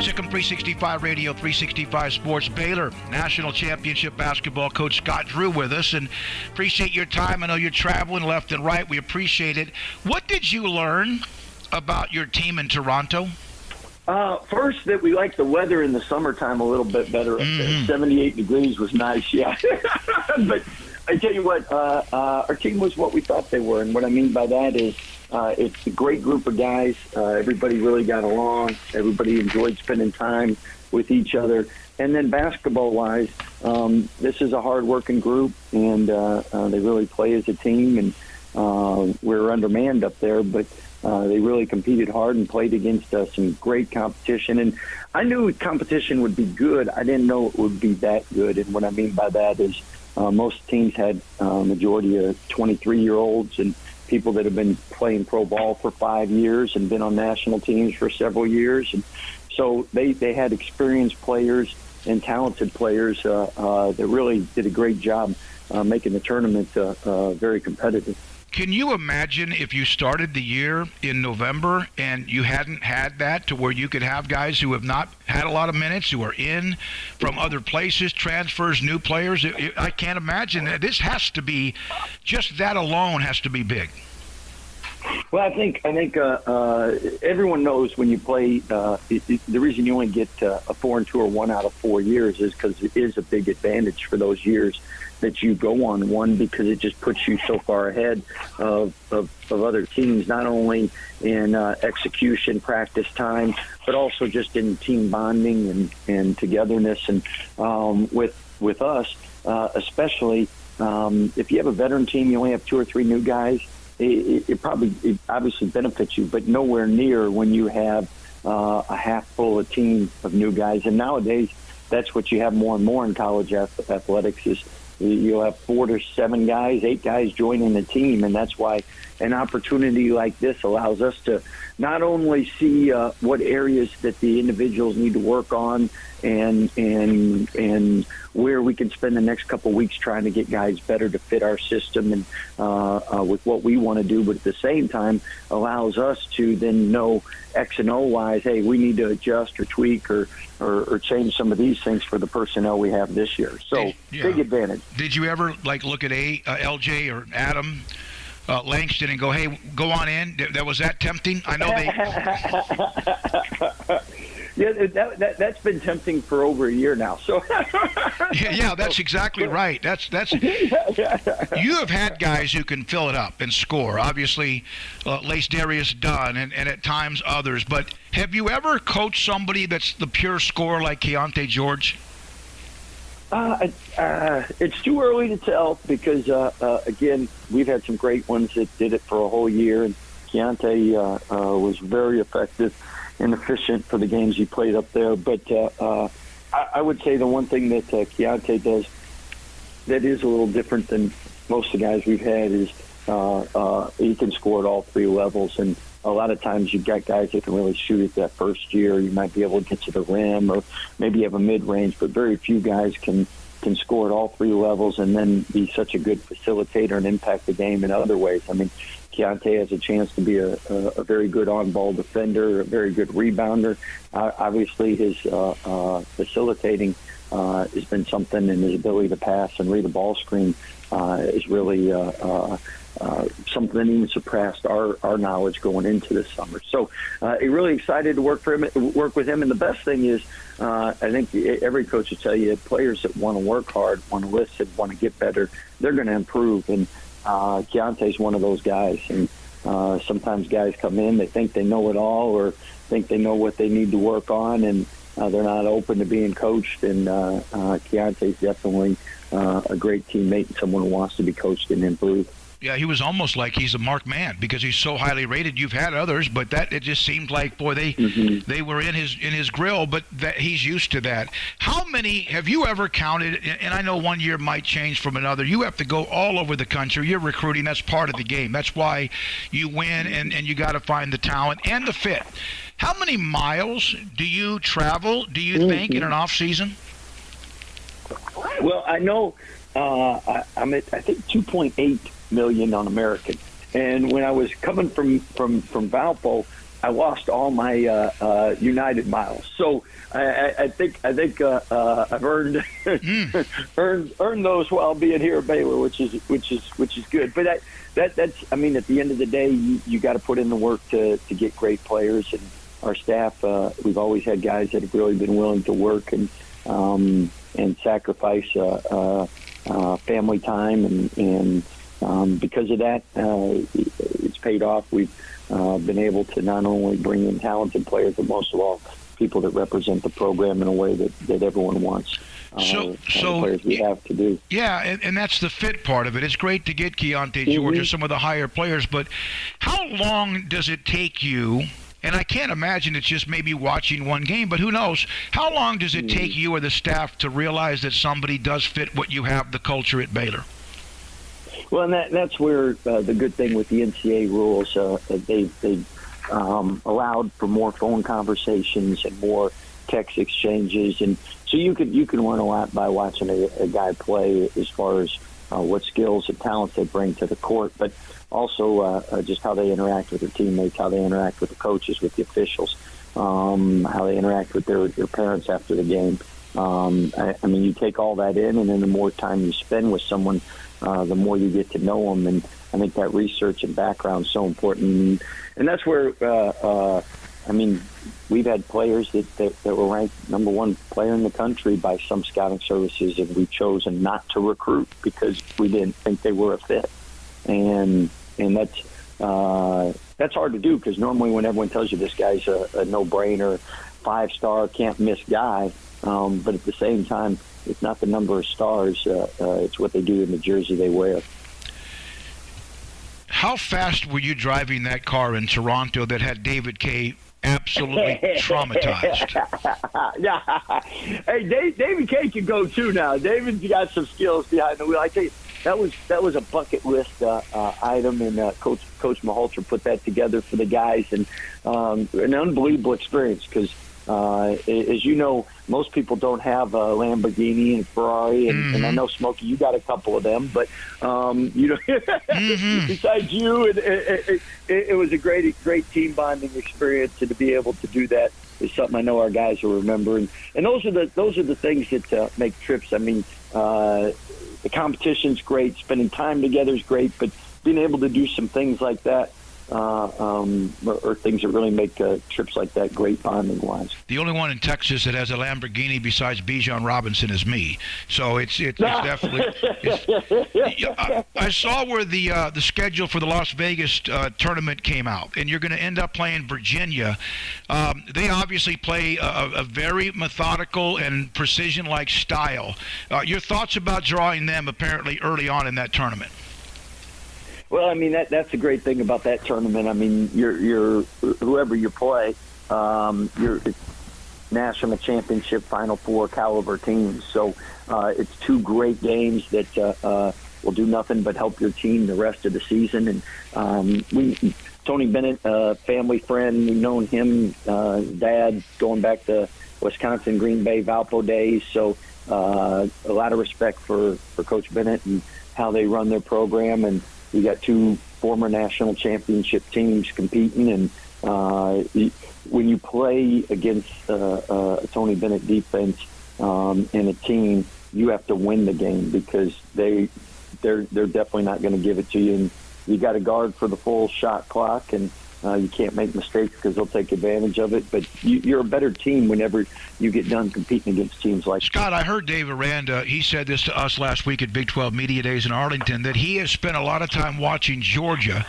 Sic'Em 365 Radio, 365 Sports. Baylor National Championship basketball coach Scott Drew with us, and appreciate your time. I know you're traveling left and right. We appreciate it. What did you learn about your team in Toronto? First, that we like the weather in the summertime a little bit better up there. 78 degrees was nice, yeah. But I tell you what, our team was what we thought they were, and what I mean by that is it's a great group of guys. Everybody really got along. Everybody enjoyed spending time with each other. And then basketball-wise, this is a hard-working group, and they really play as a team. And we're undermanned up there, but they really competed hard and played against some great competition. And I knew competition would be good. I didn't know it would be that good. And what I mean by that is most teams had a majority of 23-year-olds and people that have been playing pro ball for 5 years and been on national teams for several years. And so they had experienced players and talented players that really did a great job making the tournament very competitive. Can you imagine if you started the year in November and you hadn't had that, to where you could have guys who have not had a lot of minutes, who are in from other places, transfers, new players? I can't imagine that. This has to be, just that alone has to be big. Well, I think everyone knows when you play, the reason you only get a 4-2 or 1 out of 4 years is because it is a big advantage for those years that you go on one, because it just puts you so far ahead of other teams, not only in execution, practice time, but also just in team bonding and togetherness. And with us, especially if you have a veteran team, you only have 2 or 3 new guys. It obviously benefits you, but nowhere near when you have a half full of team of new guys. And nowadays, that's what you have more and more in college athletics is you'll have 4 to 7 guys, 8 guys joining the team, and that's why an opportunity like this allows us to not only see what areas that the individuals need to work on and where we can spend the next couple of weeks trying to get guys better to fit our system and with what we want to do, but at the same time allows us to then know X and O wise, hey, we need to adjust or tweak or change some of these things for the personnel we have this year. So big advantage. Did you ever LJ or Adam Langston and go, hey, go on in? Was that tempting? I know they. Yeah, that's been tempting for over a year now. So. yeah, that's exactly right. That's. You have had guys who can fill it up and score. Obviously, Lace Darius Dunn and at times others. But have you ever coached somebody that's the pure scorer like Keyonte George? It's too early to tell because, again, we've had some great ones that did it for a whole year, and Keyonte was very effective and efficient for the games he played up there. But I would say the one thing that Keyonte does that is a little different than most of the guys we've had is he can score at all 3 levels. And a lot of times you've got guys that can really shoot it that first year. You might be able to get to the rim or maybe you have a mid-range, but very few guys can score at all 3 levels and then be such a good facilitator and impact the game in other ways. I mean, Keyonte has a chance to be a very good on-ball defender, a very good rebounder. Obviously, his facilitating has been something, and his ability to pass and read a ball screen is really something that even surpassed our knowledge going into this summer. So, really excited to work with him. And the best thing is, I think every coach will tell you, players that want to work hard, want to listen, want to get better, they're going to improve. And Keontae's one of those guys. And sometimes guys come in, they think they know it all or think they know what they need to work on, and they're not open to being coached. And Keontae's definitely a great teammate and someone who wants to be coached and improve. Yeah, he was almost like he's a marked man because he's so highly rated. You've had others, but it just seemed like, boy, they were in his grill, but that he's used to that. How many have you ever counted? And I know one year might change from another. You have to go all over the country. You're recruiting. That's part of the game. That's why you win, and you got to find the talent and the fit. How many miles do you travel, do you think, in an off season? Well, I know I'm at, I think, 2.8 million on American. And when I was coming from Valpo, I lost all my United miles. So I think I've earned earned those while being here at Baylor, which is good. But that's I mean, at the end of the day, you got to put in the work to get great players. And our staff, we've always had guys that have really been willing to work and sacrifice family time, and because of that, it's paid off. We've been able to not only bring in talented players, but most of all, people that represent the program in a way that everyone wants. So players we have to do. Yeah, and that's the fit part of it. It's great to get Keyonte George or some of the higher players, but how long does it take you? And I can't imagine it's just maybe watching one game, but who knows? How long does it take you or the staff to realize that somebody does fit what you have, the culture at Baylor? Well, and that's where the good thing with the NCAA rules, they've allowed for more phone conversations and more text exchanges, and so you can learn a lot by watching a guy play as far as what skills and talents they bring to the court, but also just how they interact with their teammates, how they interact with the coaches, with the officials, how they interact with their parents after the game. I mean, you take all that in, and then the more time you spend with someone, the more you get to know them. And I think that research and background is so important. And that's where, I mean, we've had players that were ranked number one player in the country by some scouting services, and we've chosen not to recruit because we didn't think they were a fit. And that's hard to do, because normally when everyone tells you this guy's a no-brainer, 5-star, can't-miss guy, but at the same time, it's not the number of stars, it's what they do in the jersey they wear. How fast were you driving that car in Toronto that had David K. absolutely traumatized? Yeah. Hey, David K. can go too now. David's got some skills behind the wheel. I tell you, that was a bucket list item, and Coach Malholter put that together for the guys, and an unbelievable experience, because as you know, most people don't have a Lamborghini and Ferrari, and I know, Smokey, you got a couple of them, but you know, besides you, it was a great team bonding experience, and to be able to do that is something I know our guys will remember. And those are the things that make trips. I mean, the competition's great, spending time together is great, but being able to do some things like that, or things that really make trips like that great bonding-wise. The only one in Texas that has a Lamborghini besides Bijan Robinson is me. So it's definitely. I saw where the schedule for the Las Vegas tournament came out, and you're going to end up playing Virginia. They obviously play a very methodical and precision-like style. Your thoughts about drawing them apparently early on in that tournament? Well, I mean, that's the great thing about that tournament. I mean, you're whoever you play, you're national championship, Final Four caliber teams. So it's two great games that will do nothing but help your team the rest of the season. And Tony Bennett, family friend, we've known him, dad, going back to Wisconsin, Green Bay, Valpo days. So a lot of respect for Coach Bennett and how they run their program. And we got two former national championship teams competing, and when you play against a Tony Bennett defense and a team, you have to win the game, because they're definitely not going to give it to you, and you got to guard for the full shot clock, and you can't make mistakes because they'll take advantage of it. But you're a better team whenever you get done competing against teams like Scott. I heard Dave Aranda, he said this to us last week at Big 12 Media Days in Arlington, that he has spent a lot of time watching Georgia.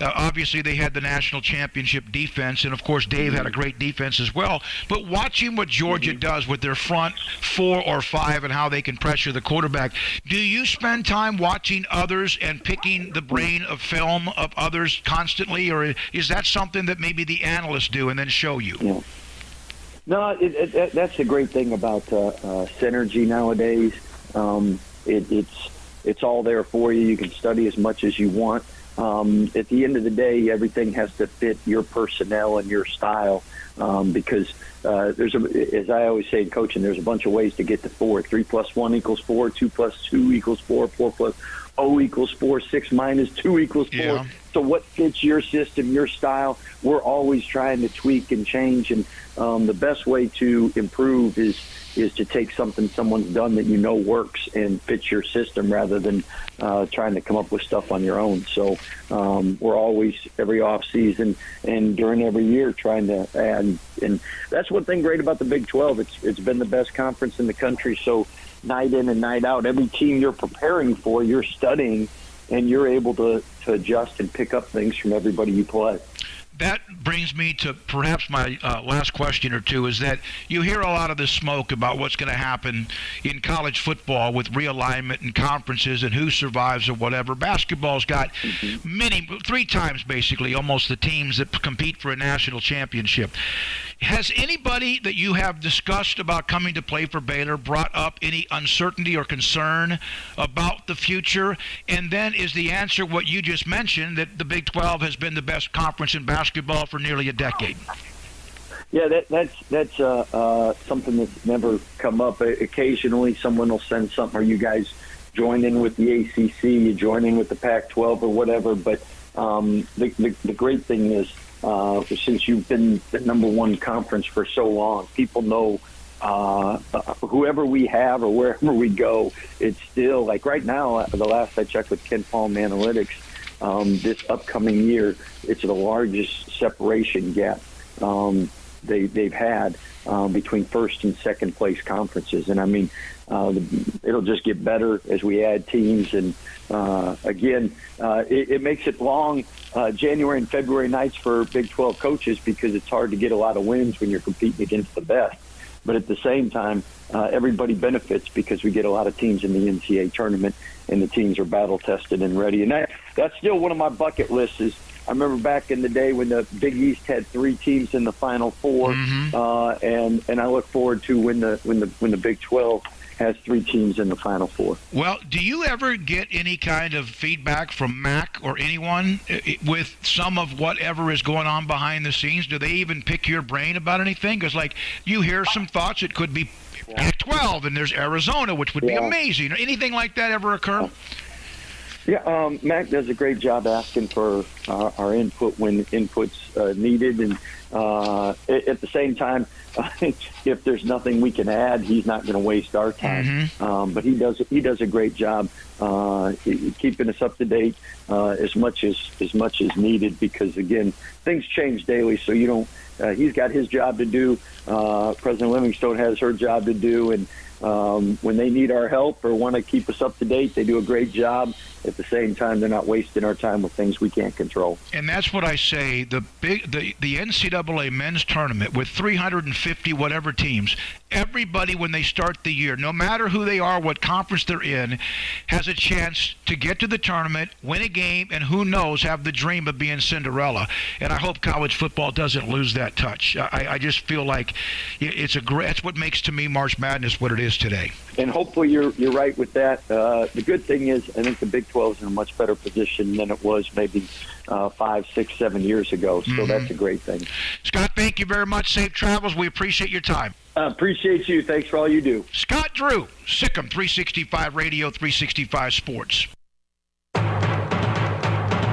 Obviously, they had the national championship defense, and, of course, Dave had a great defense as well. But watching what Georgia does with their front 4 or 5 and how they can pressure the quarterback, do you spend time watching others and picking the brain of film of others constantly, or is that something that maybe the analysts do and then show you? Yeah. No, that's the great thing about synergy nowadays. It's all there for you. You can study as much as you want. At the end of the day, everything has to fit your personnel and your style, because as I always say in coaching, there's a bunch of ways to get to 4. 3 + 1 = 4, 2 + 2 = 4, 4 + O equals 4, 6 minus 2 equals 4. Yeah. So what fits your system, your style? We're always trying to tweak and change, and the best way to improve is to take something someone's done that you know works and fits your system rather than trying to come up with stuff on your own. So we're always, every off season and during every year, trying to add. And that's one thing great about the Big 12. It's been the best conference in the country. So night in and night out, every team you're preparing for, you're studying, and you're able to adjust and pick up things from everybody you play. That brings me to perhaps my last question or two, is that you hear a lot of this smoke about what's going to happen in college football with realignment and conferences and who survives or whatever. Basketball's got three times basically almost the teams that compete for a national championship. Has anybody that you have discussed about coming to play for Baylor brought up any uncertainty or concern about the future? And then is the answer what you just mentioned, that the Big 12 has been the best conference in basketball for nearly a decade? Yeah, that's something that's never come up. Occasionally someone will send something, or you guys join in with the ACC, you join in with the Pac-12 or whatever. But the great thing is, since you've been the number one conference for so long, people know whoever we have or wherever we go, it's still, like right now, the last I checked with Ken Palm Analytics, this upcoming year, it's the largest separation gap they've had between first and second place conferences. And I mean, it'll just get better as we add teams. And again, it makes it long January and February nights for Big 12 coaches, because it's hard to get a lot of wins when you're competing against the best. But at the same time, everybody benefits because we get a lot of teams in the NCAA tournament, and the teams are battle-tested and ready. And that's still one of my bucket lists. Is I remember back in the day when the Big East had 3 teams in the Final Four, and I look forward to when the Big 12 has 3 teams in the Final Four. Well, do you ever get any kind of feedback from Mac or anyone with some of whatever is going on behind the scenes? Do they even pick your brain about anything? Because, like, you hear some thoughts, it could be Pac-12, and there's Arizona, which would be amazing. Anything like that ever occur? Yeah, Mac does a great job asking for our input when input's needed, and at the same time, if there's nothing we can add, he's not going to waste our time. But he does a great job keeping us up to date as much as needed, because again, things change daily, so you don't. He's got his job to do. President Livingstone has her job to do, and when they need our help or want to keep us up to date, they do a great job. At the same time, they're not wasting our time with things we can't control. And that's what I say. The NCAA men's tournament with 350 whatever teams, everybody when they start the year, no matter who they are, what conference they're in, has a chance to get to the tournament, win a game, and who knows, have the dream of being Cinderella. And I hope college football doesn't lose that touch. I just feel like that's what makes, to me, March Madness what it is today. And hopefully you're right with that. The good thing is, I think the Big 12 is in a much better position than it was maybe 5, 6, 7 years ago. So that's a great thing. Scott, thank you very much. Safe travels. We appreciate your time. Appreciate you. Thanks for all you do. Scott Drew, Sic'Em 365 Radio, 365 Sports.